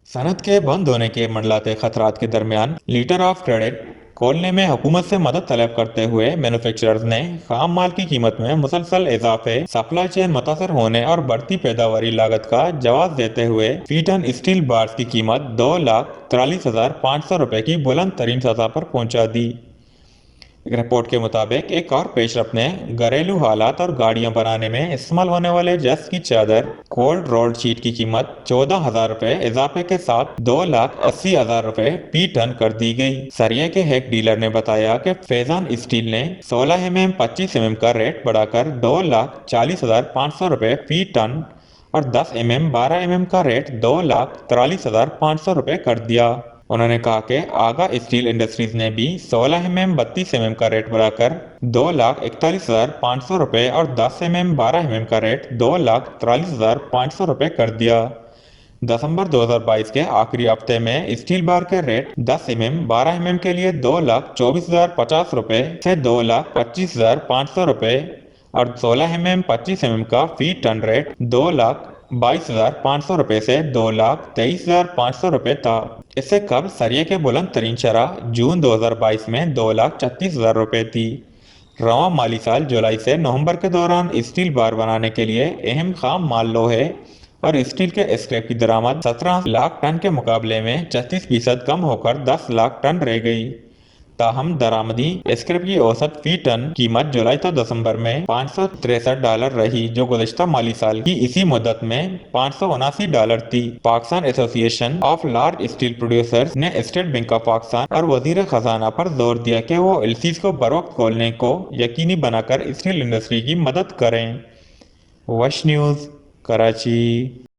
सनत के बंद होने के मंडलाते खतरात के दरमियान लीटर ऑफ क्रेडिट खोलने में हुकूमत से मदद तलब करते हुए मैन्युफैक्चरर्स ने खाम माल की कीमत में मुसलसल इजाफे, सप्लाई चेन मुतासर होने और बढ़ती पैदावारी लागत का जवाब देते हुए फी टन स्टील बार्स की कीमत 2,43,500 रुपए की बुलंद तरीन सतह पर पहुंचा दी। एक रिपोर्ट के मुताबिक एक और पेशरफ ने घरेलू हालात और गाड़ियां बनाने में इस्तेमाल होने वाले जस की चादर कोल्ड रोल्ड शीट की कीमत 14,000 रुपए इजाफे के साथ 2,80,000 रुपए फी टन कर दी गई। सरिया के एक डीलर ने बताया कि फैजान स्टील ने 16 mm 25 mm का रेट बढ़ाकर 2,40,500 रुपए फी टन और 10 mm 12 mm का रेट 2,43,500 रुपए कर दिया। उन्होंने कहा कि आगा स्टील इंडस्ट्रीज ने भी 16 mm 32 mm का रेट बढ़ाकर 2,41,500 रुपए और 10 mm 12 mm का रेट 2,43,500 रुपए कर दिया। दिसंबर 2022 के आखिरी हफ्ते में स्टील बार के रेट 10 mm 12 mm के लिए 2,24,050 रुपए से 2,25,500 रुपए और 16 mm 25 mm का फी टन रेट 2,22,500 रुपए से 2,23,500 रुपए था। इससे कबल सरिये के बुलंद तरीन शरह जून 2022 में 2,36,000 रुपए थी। रवां माली साल जुलाई से नवंबर के दौरान स्टील बार बनाने के लिए अहम खाम माल लोहे और स्टील के स्क्रैप की दरामद 17 लाख टन के मुकाबले में 36% कम होकर 10 लाख टन रह गई। ताहम दरामदी स्क्रैप की औसत फी टन कीमत जुलाई तो दिसंबर में $563 रही, जो गुज़श्ता माली साल की इसी मुद्दत में $579 थी। Pakistan association of large steel producers ने स्टेट बैंक ऑफ पाकिस्तान और वजीर खजाना पर जोर दिया कि वो एलसीज को बरोक्त खोलने को यकीनी बनाकर स्टील इंडस्ट्री की मदद करें। वश न्यूज़, कराची।